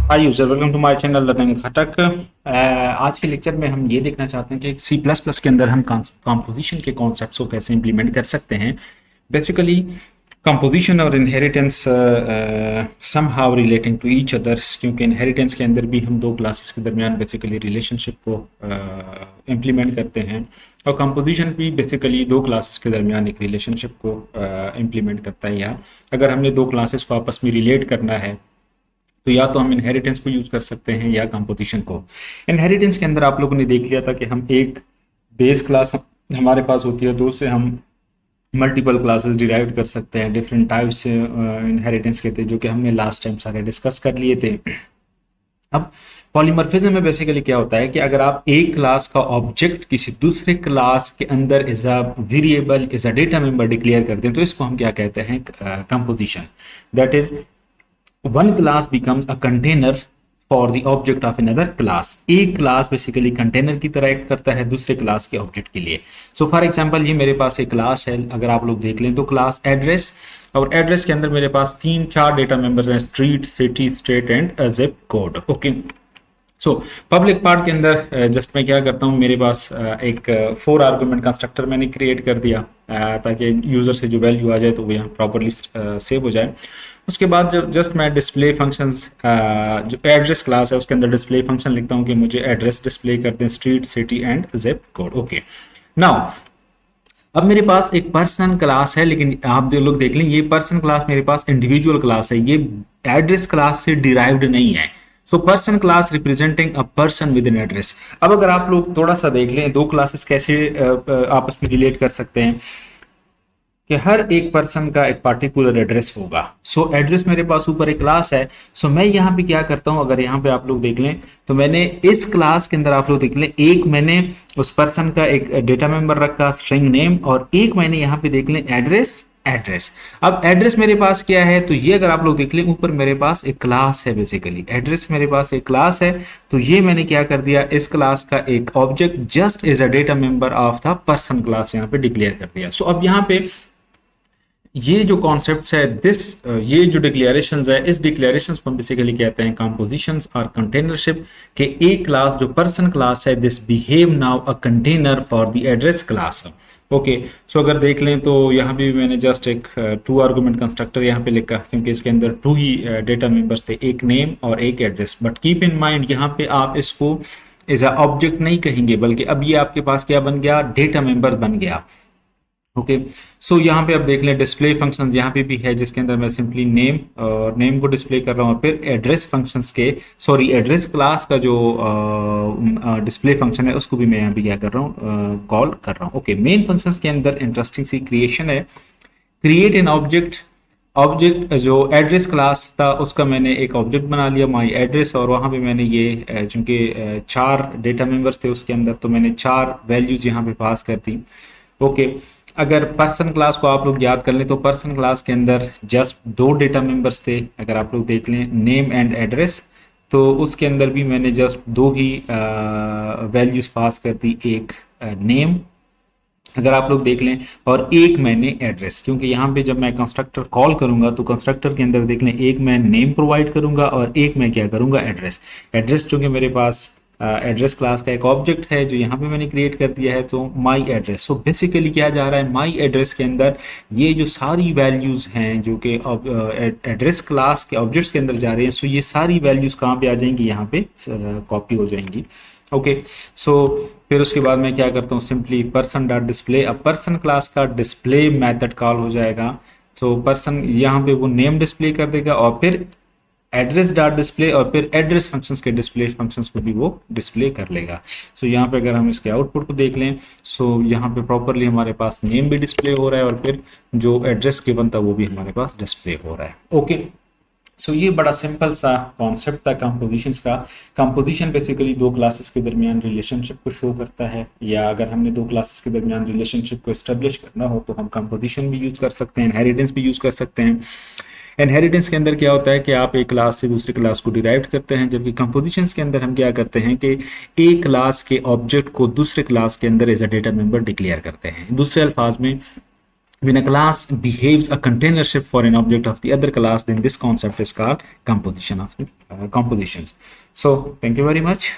Hi user, welcome to my channel learning Ghatak. आज के lecture में हम ये देखना चाहते हैं कि सी प्लस प्लस के अंदर हम कंपोजिशन के कॉन्सेप्ट्स को कैसे इंप्लीमेंट कर सकते हैं। बेसिकली कंपोजिशन और inheritance somehow relating to each others, क्योंकि इनहेरिटेंस के अंदर भी हम दो क्लासेस के दरमियान बेसिकली रिलेशनशिप को इम्प्लीमेंट करते हैं, और कंपोजिशन भी बेसिकली दो क्लासेस के दरमियान एक रिलेशनशिप को इम्प्लीमेंट करता है। या अगर हमने दो क्लासेस को आपस में रिलेट करना है तो या तो हम इनहेरिटेंस को यूज कर सकते हैं या कंपोजिशन को। इनहेरिटेंस के अंदर आप लोगों ने देख लिया था कि हम एक बेस क्लास हमारे पास होती है, तो उससे हम मल्टीपल क्लासेस डिराइव कर सकते हैं। डिफरेंट टाइप्स से इनहेरिटेंस के थे जो कि हमने लास्ट टाइम सारे डिस्कस कर लिए थे। अब पॉलीमॉर्फिज्म में बेसिकली क्या होता है कि अगर आप एक क्लास का ऑब्जेक्ट किसी दूसरे क्लास के अंदर as a variable, as a data member declare करते हैं, तो इसको हम क्या कहते हैं? Composition. That is one class becomes a container for the object of another class। एक क्लास बेसिकली कंटेनर की तरह एक्ट करता है दूसरे क्लास के ऑब्जेक्ट के लिए। सो फॉर एग्जांपल ये मेरे पास एक क्लास है, अगर आप लोग देख लें तो क्लास एड्रेस, और एड्रेस के अंदर मेरे पास 3-4 डेटा मेंबर्स हैं, street, city, state and zip code. Okay, so public part के अंदर जस्ट मैं क्या करता हूँ, मेरे पास एक 4 आर्गुमेंट कंस्ट्रक्टर मैंने क्रिएट कर दिया ताकि यूजर से जो वैल्यू आ जाए तो वो यहाँ प्रॉपरली सेव हो जाए। उसके बाद जब जस्ट मैं डिस्प्ले फंक्शंस, जो एड्रेस क्लास है उसके अंदर डिस्प्ले फंक्शन लिखता हूँ कि मुझे एड्रेस डिस्प्ले कर दें, street, city and zip code. Okay, now अब मेरे पास एक पर्सन क्लास है, लेकिन आप लोग देख लें ये पर्सन क्लास मेरे पास इंडिविजुअल क्लास है, ये एड्रेस क्लास से डिराइव्ड नहीं है। So person class representing a person with an address. अब अगर आप लोग थोड़ा सा देख लें दो क्लासेस कैसे आपस में रिलेट कर सकते हैं कि हर एक पर्सन का एक पार्टिकुलर एड्रेस होगा। सो एड्रेस मेरे पास ऊपर एक क्लास है। सो मैं यहाँ पे क्या करता हूँ, अगर यहाँ पे आप लोग देख लें तो मैंने इस क्लास के अंदर आप लोग देख लें, एक मैंने उस पर्सन का एक डेटा मेंबर रखा स्ट्रिंग नेम, और एक मैंने यहाँ पे देख लें एड्रेस। एड्रेस, अब एड्रेस मेरे पास क्या है, तो ये अगर आप लोग देख लें ऊपर मेरे पास एक क्लास है, बेसिकली एड्रेस मेरे पास एक क्लास है। तो ये मैंने क्या कर दिया, इस क्लास का एक object just as a data member of the person class यहाँ पे डिक्लेयर कर दिया। सो अब यहाँ पे ये जो कॉन्सेप्ट है ये जो डिक्लेरेशंस है, इस डिक्लेरेशंस को हम बेसिकली कहते हैं कंपोजिशंस और कंटेनरशिप। के एक क्लास जो पर्सन क्लास है, this behave now a container for the address class. Okay, so अगर देख लें तो यहाँ भी मैंने जस्ट एक 2 आर्गुमेंट कंस्ट्रक्टर यहाँ पे लिखा, क्योंकि इसके अंदर 2 ही डेटा मेंबर्स थे, एक नेम और एक address. But keep in mind यहाँ पे आप इसको एज अ ऑब्जेक्ट नहीं कहेंगे, बल्कि अब ये आपके पास क्या बन गया, डेटा मेंबर बन गया। ओके, सो यहाँ पे आप देख लें डिस्प्ले फंक्शंस यहाँ पे भी है, जिसके अंदर मैं सिंपली नेम और नेम को डिस्प्ले कर रहा हूँ, और फिर एड्रेस फंक्शंस के एड्रेस क्लास का जो डिस्प्ले फंक्शन है उसको भी मैं यहाँ पे क्या कर रहा हूँ, कॉल कर रहा हूँ। ओके, मेन फंक्शंस के अंदर इंटरेस्टिंग सी क्रिएशन है, क्रिएट एन ऑब्जेक्ट। ऑब्जेक्ट जो एड्रेस क्लास था उसका मैंने एक ऑब्जेक्ट बना लिया, माई एड्रेस, और वहाँ पे मैंने ये चूंकि 4 डेटा मेंबर्स थे उसके अंदर, तो मैंने 4 वैल्यूज यहाँ पे पास कर दी। ओके, अगर पर्सन क्लास को आप लोग याद कर लें तो पर्सन क्लास के अंदर जस्ट 2 डेटा मेंबर्स थे, अगर आप लोग देख लें नेम एंड एड्रेस, तो उसके अंदर भी मैंने जस्ट 2 ही वैल्यूज पास कर दी, एक नेम अगर आप लोग देख लें, और एक मैंने एड्रेस, क्योंकि यहाँ पे जब मैं कंस्ट्रक्टर कॉल करूंगा तो कंस्ट्रक्टर के अंदर देख लें एक मैं नेम प्रोवाइड करूंगा और एक मैं क्या करूंगा, एड्रेस। एड्रेस चूंकि मेरे पास एड्रेस क्लास का एक ऑब्जेक्ट है जो यहाँ पे मैंने क्रिएट कर दिया है, तो माई एड्रेस। सो बेसिकली क्या जा रहा है, माई एड्रेस के अंदर ये जो सारी वैल्यूज हैं जो कि एड्रेस क्लास के ऑब्जेक्ट्स के अंदर जा रहे हैं, सो ये सारी वैल्यूज कहाँ पे आ जाएंगी, यहाँ पे कॉपी हो जाएंगी। ओके, सो फिर उसके बाद मैं क्या करता हूँ, सिंपली पर्सन डॉट डिस्प्ले, अब पर्सन क्लास का डिस्प्ले मेथड कॉल हो जाएगा। सो पर्सन यहाँ पे वो नेम डिस्प्ले कर देगा, और फिर एड्रेस डॉट डिस्प्ले, और फिर एड्रेस फंक्शंस के डिस्प्ले फंक्शंस को भी वो डिस्प्ले कर लेगा। सो यहाँ पे अगर हम इसके आउटपुट को देख लें, सो यहाँ पे प्रॉपरली हमारे पास नेम भी डिस्प्ले हो रहा है, और फिर जो एड्रेस गिवन था वो भी हमारे पास डिस्प्ले हो रहा है। ओके, सो ये बड़ा सिंपल सा कॉन्सेप्ट था कंपोजिशंस का। कंपोजिशन बेसिकली 2 क्लासेस के दरमियान रिलेशनशिप को शो करता है, या अगर हमने 2 क्लासेस के दरमियान रिलेशनशिप को एस्टेब्लिश करना हो तो हम कंपोजिशन भी यूज कर सकते हैं, इनहेरिटेंस भी यूज कर सकते हैं। इनहेरिटेंस के अंदर क्या होता है कि आप एक क्लास से दूसरी क्लास को डिराइव करते हैं, जबकि कंपोजिशंस के अंदर हम क्या करते हैं कि एक क्लास के ऑब्जेक्ट को दूसरे क्लास के अंदर as a data member declare करते हैं। दूसरे अल्फाज में when a class behaves a containership for an object of the other class, then this concept is called composition of the compositions. So thank you very much.